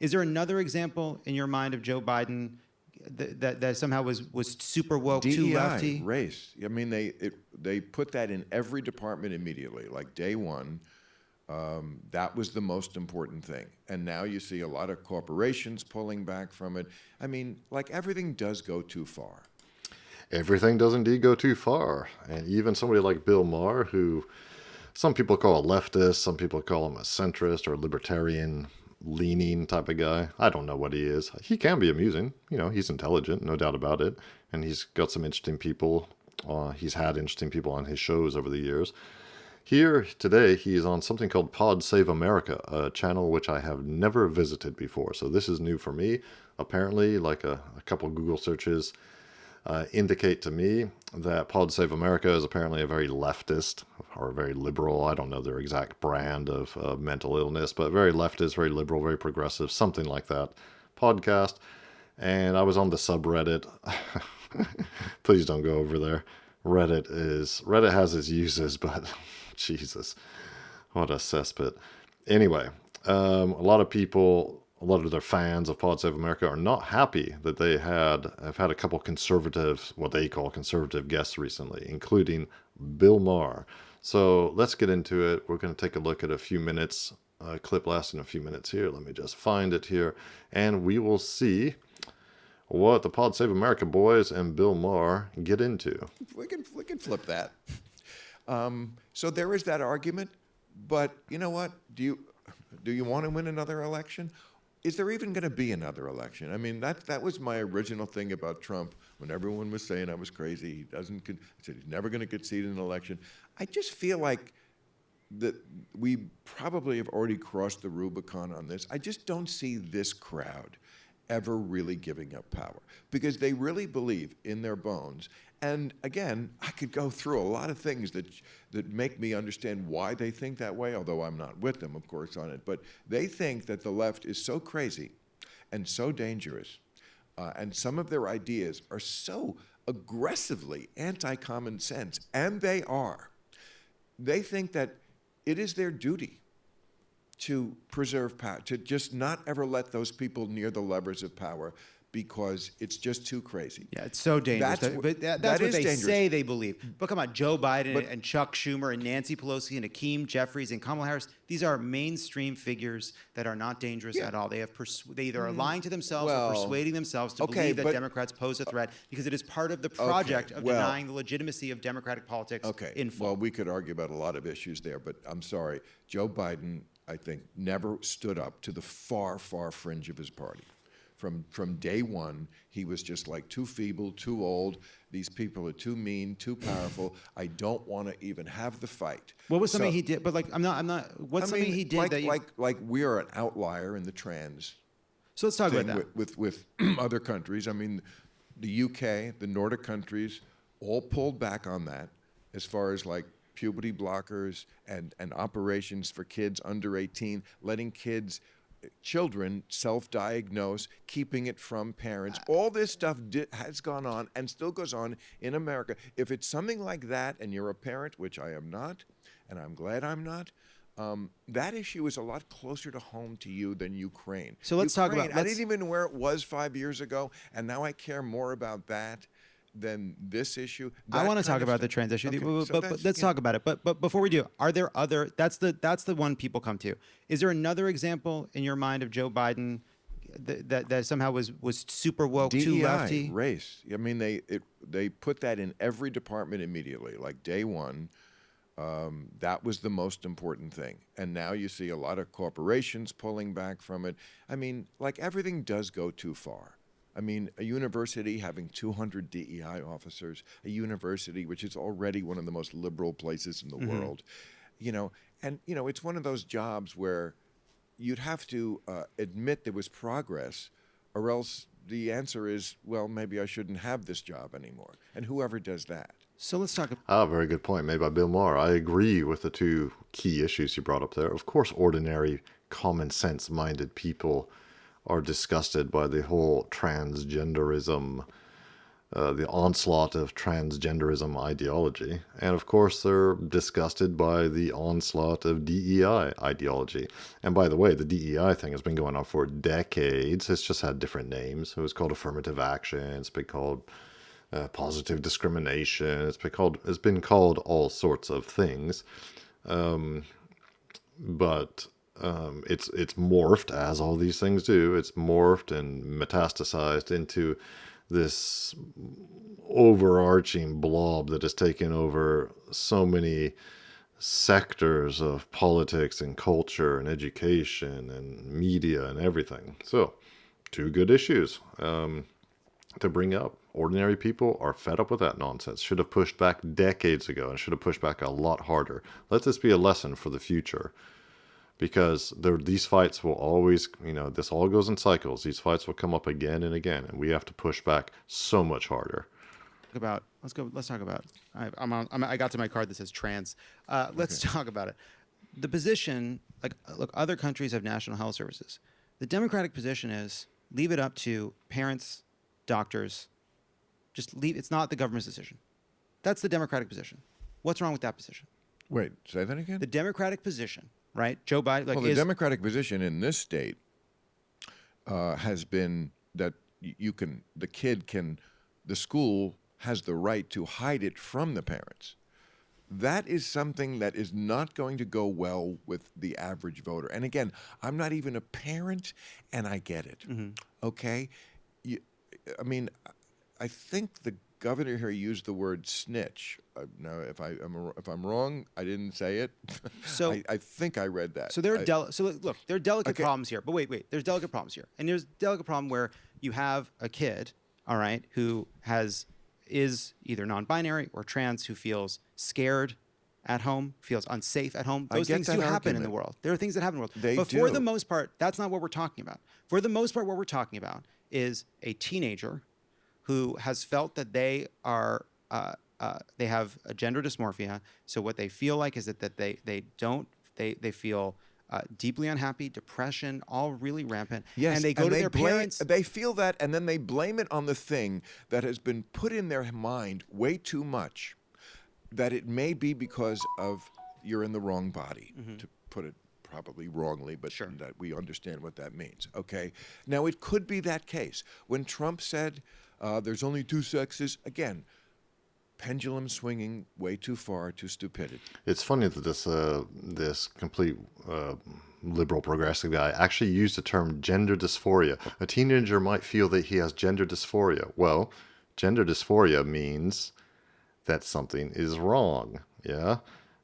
Is there another example in your mind of Joe Biden that somehow was super woke, too DEI, lefty? race. I mean, they put that in every department immediately. Like day one, that was the most important thing. And now you see a lot of corporations pulling back from it. I mean, like everything does go too far. Everything does indeed go too far. And even somebody like Bill Maher, who some people call a leftist, some people call him a centrist or libertarian leaning type of guy. I don't know what he is. He can be amusing. He's intelligent, no doubt about it. And he's got some interesting people. He's had interesting people on his shows over the years. Here today, he's on something called Pod Save America, a channel which I have never visited before. So this is new for me. Apparently, like a couple Google searches indicate to me that Pod Save America is apparently a very leftist or very liberal. I don't know their exact brand of mental illness, but very leftist, very liberal, very progressive, something like that podcast. And I was on the subreddit. Please don't go over there. Reddit has its uses, but Jesus, what a cesspit. Anyway, a lot of their fans of Pod Save America are not happy that have had a couple conservative, what they call conservative guests recently, including Bill Maher. So let's get into it. We're going to take a look at a few minutes, a clip lasting a few minutes here. Let me just find it here, and we will see what the Pod Save America boys and Bill Maher get into. We can flip that. So there is that argument, but you know what? Do you want to win another election? Is there even going to be another election? I mean, that was my original thing about Trump when everyone was saying I was crazy. I said he's never going to concede an election. I just feel like that we probably have already crossed the Rubicon on this. I just don't see this crowd ever really giving up power because they really believe in their bones. And again, I could go through a lot of things that make me understand why they think that way, although I'm not with them, of course, on it. But they think that the left is so crazy and so dangerous, and some of their ideas are so aggressively anti-common sense, and they are. They think that it is their duty to preserve power, to just not ever let those people near the levers of power because it's just too crazy. Yeah, it's so dangerous. That's what is they dangerous. say they believe. But come on, Joe Biden and Chuck Schumer and Nancy Pelosi and Hakeem Jeffries and Kamala Harris, these are mainstream figures that are not dangerous at all. They either are lying to themselves or persuading themselves to believe that Democrats pose a threat because it is part of the project of denying the legitimacy of democratic politics in full. Well, we could argue about a lot of issues there, but I'm sorry. Joe Biden, I think, never stood up to the far, far fringe of his party. From day one, he was just like too feeble, too old. These people are too mean, too powerful. I don't want to even have the fight. What was something he did? But I'm not. What's something he did like we are an outlier in the trans. So let's talk about that with other countries. I mean, the UK, the Nordic countries, all pulled back on that as far as like puberty blockers and operations for kids under 18, letting children self-diagnose, keeping it from parents. All this stuff has gone on and still goes on in America. If it's something like that and you're a parent, which I am not, and I'm glad I'm not, that issue is a lot closer to home to you than Ukraine. So let's talk about. I didn't even know where it was 5 years ago, and now I care more about that than this issue. I want to talk about the trans issue, but let's talk about it. But before we do, are there other? That's the one people come to. Is there another example in your mind of Joe Biden that somehow was super woke, DEI, too lefty? Race. I mean, they put that in every department immediately. Like day one, that was the most important thing. And now you see a lot of corporations pulling back from it. I mean, like everything does go too far. I mean, a university having 200 DEI officers, a university which is already one of the most liberal places in the world, it's one of those jobs where you'd have to admit there was progress, or else the answer is, well, maybe I shouldn't have this job anymore. And whoever does that. So let's talk. Very good point made by Bill Maher. I agree with the two key issues you brought up there. Of course, ordinary, common sense-minded people are disgusted by the whole transgenderism the onslaught of transgenderism ideology. And of course, they're disgusted by the onslaught of DEI ideology. And by the way, the DEI thing has been going on for decades. It's just had different names. It was called affirmative action. It's been called positive discrimination. It's been called all sorts of things. But it's morphed, as all these things do. It's morphed and metastasized into this overarching blob that has taken over so many sectors of politics and culture and education and media and everything. So, two good issues to bring up. Ordinary people are fed up with that nonsense. Should have pushed back decades ago and should have pushed back a lot harder. Let this be a lesson for the future. Because these fights will always, this all goes in cycles. These fights will come up again and again, and we have to push back so much harder. Let's talk about. I got to my card that says trans. Let's talk about it. The position, look, other countries have national health services. The Democratic position is leave it up to parents, doctors. Just leave. It's not the government's decision. That's the Democratic position. What's wrong with that position? Wait, say that again? The Democratic position. Right, Joe Biden. The Democratic position in this state has been that the school has the right to hide it from the parents. That is something that is not going to go well with the average voter. And again, I'm not even a parent, and I get it. Mm-hmm. Okay, I think the governor here used the word snitch. Now, if I'm wrong, I didn't say it. So I think I read that. So there are delicate problems here. But wait, there's delicate problems here, and there's a delicate problem where you have a kid, all right, who is either non-binary or trans, who feels scared at home, feels unsafe at home. Those things do happen in the world. There are things that happen in the world. But for the most part, that's not what we're talking about. For the most part, what we're talking about is a teenager who has felt that they have a gender dysmorphia. So what they feel like is that they feel deeply unhappy, depression, all really rampant. Yes, and they go to their parents. They feel that, and then they blame it on the thing that has been put in their mind way too much, that it may be because of you're in the wrong body, to put it probably wrongly, but sure, that we understand what that means. Okay, now it could be that case. When Trump said there's only two sexes, again, pendulum swinging way too far to stupidity. It's funny that this complete liberal progressive guy actually used the term gender dysphoria. A teenager might feel that he has gender dysphoria. Well, gender dysphoria means that something is wrong. Yeah,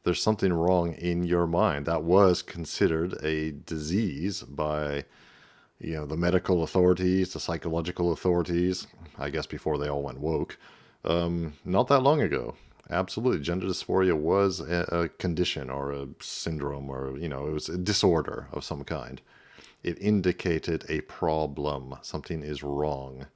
there's something wrong in your mind. That was considered a disease by the medical authorities, the psychological authorities, I guess before they all went woke, not that long ago. Absolutely. Gender dysphoria was a condition or a syndrome or, it was a disorder of some kind. It indicated a problem. Something is wrong.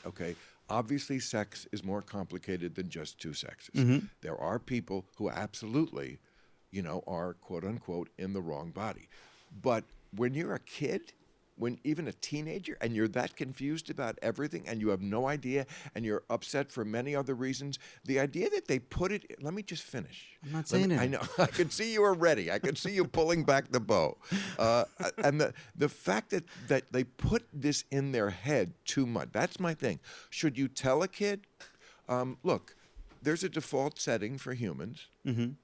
Okay. Obviously, sex is more complicated than just two sexes. Mm-hmm. There are people who absolutely, are quote unquote in the wrong body. But when you're a kid, when even a teenager, and you're that confused about everything and you have no idea and you're upset for many other reasons, the idea that they put it, let me just finish. I'm not saying it. I know. I could see you were ready. I could see you pulling back the bow. And the fact that they put this in their head too much, that's my thing. Should you tell a kid, look, there's a default setting for humans,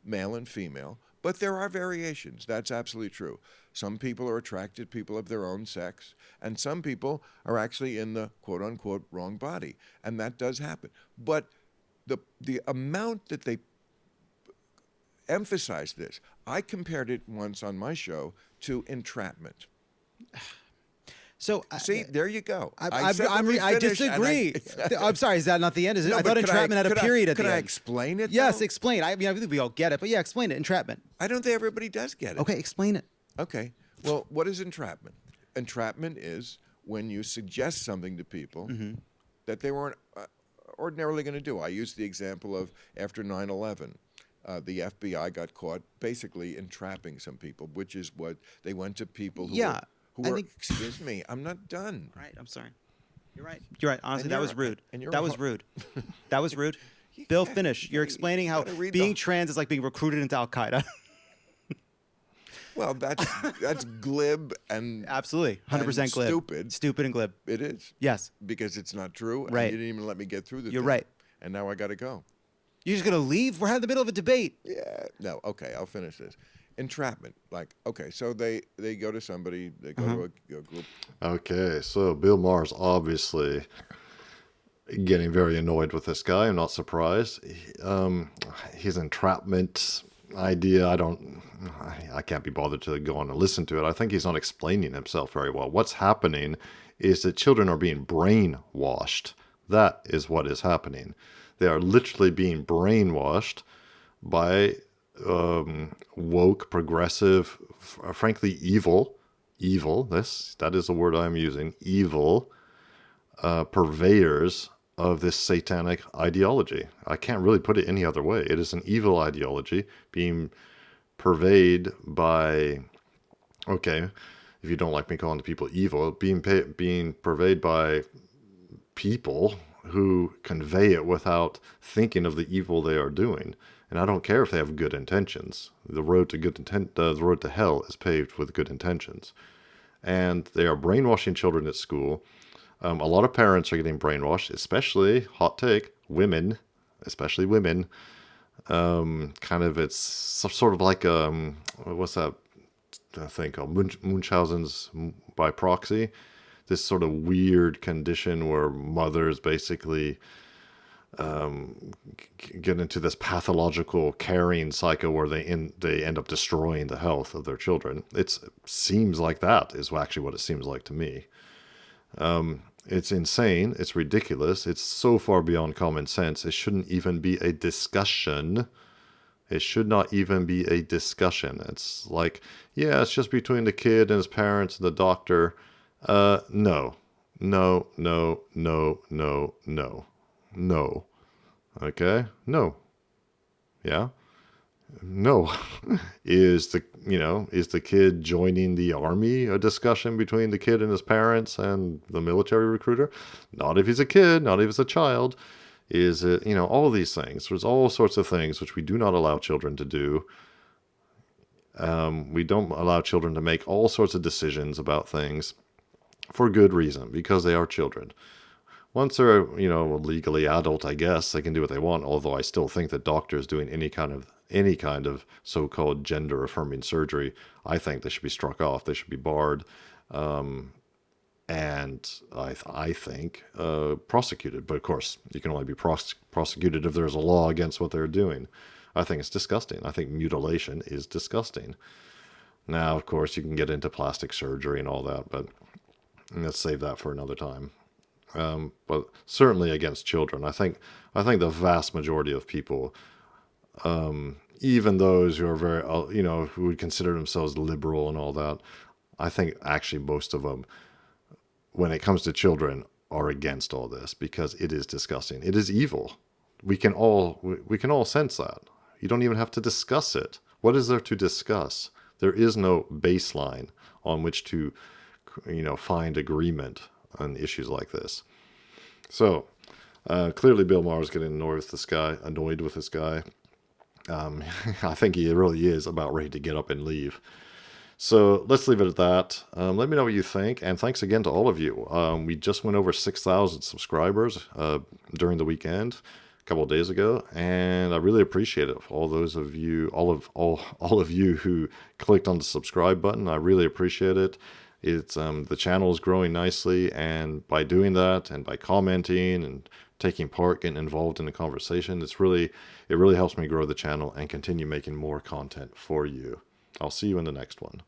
male and female, but there are variations. That's absolutely true. Some people are attracted to people of their own sex, and some people are actually in the quote-unquote wrong body, and that does happen. But the amount that they emphasize this, I compared it once on my show to entrapment. So see, there you go. I disagree. I'm sorry. Is that not the end? Is it? No, I thought entrapment had a period at the end. Could I explain it? Yes, though? Explain. I think we all get it, but yeah, explain it. Entrapment. I don't think everybody does get it. Okay, explain it. Okay. Well, what is entrapment? Entrapment is when you suggest something to people that they weren't ordinarily going to do. I used the example of after 9/11. The FBI got caught basically entrapping some people, which is what they went to people who were, excuse me, I'm not done. Right, I'm sorry. You're right. You're right. Honestly, that was rude. And you're That was rude. That was rude. Bill, finish. You're explaining how being trans is like being recruited into Al Qaeda. Well, that's glib and absolutely 100% glib. Stupid and glib. It is. Yes. Because it's not true. Right. And you didn't even let me get through the You're thing. right. And now I got to go. You're just gonna leave? We're in the middle of a debate. Yeah. No. Okay. I'll finish this. Entrapment. Like, okay, so they go to somebody. They go to a group. Okay. So Bill Maher's obviously getting very annoyed with this guy. I'm not surprised. His entrapment idea, I can't be bothered to go on and listen to it. I think he's not explaining himself very well. What's happening is that children are being brainwashed. That is what is happening. They are literally being brainwashed by woke, progressive, frankly evil, that is the word I'm using, evil purveyors of this satanic ideology. I can't really put it any other way. It is an evil ideology being purveyed by, okay, if you don't like me calling the people evil, being purveyed by people who convey it without thinking of the evil they are doing. And I don't care if they have good intentions. The road to hell is paved with good intentions. And they are brainwashing children at school. A lot of parents are getting brainwashed, especially, hot take, women, especially women. Kind of, it's sort of like, what's that thing called? Munchausen's by proxy. This sort of weird condition where mothers basically get into this pathological caring cycle where they end up destroying the health of their children. It seems like that is actually what it seems like to me. It's insane. It's ridiculous. It's so far beyond common sense. It shouldn't even be a discussion. It should not even be a discussion. It's like, yeah, it's just between the kid and his parents and the doctor. No. Okay? No. Yeah? No. Is the kid joining the army a discussion between the kid and his parents and the military recruiter? Not if he's a kid, not if he's a child. Is it, all of these things. There's all sorts of things which we do not allow children to do. We don't allow children to make all sorts of decisions about things for good reason, because they are children. Once they're, legally adult, I guess, they can do what they want, although I still think that doctors doing any kind of so-called gender-affirming surgery, I think they should be struck off. They should be barred. And I think prosecuted. But of course, you can only be prosecuted if there's a law against what they're doing. I think it's disgusting. I think mutilation is disgusting. Now, of course, you can get into plastic surgery and all that, but let's save that for another time. But certainly against children. I think the vast majority of people, even those who are very, who would consider themselves liberal and all that, I think actually most of them, when it comes to children, are against all this because it is disgusting. It is evil. We can all sense that. You don't even have to discuss it. What is there to discuss? There is no baseline on which to, find agreement on issues like this. So clearly Bill Maher is getting annoyed with this guy. I think he really is about ready to get up and leave. So let's leave it at that. Let me know what you think. And thanks again to all of you. We just went over 6,000 subscribers during the weekend, a couple of days ago. And I really appreciate it. All of you who clicked on the subscribe button, I really appreciate it. It's the channel is growing nicely, and by doing that and by commenting and taking part, getting involved in the conversation, it really helps me grow the channel and continue making more content for you. I'll see you in the next one.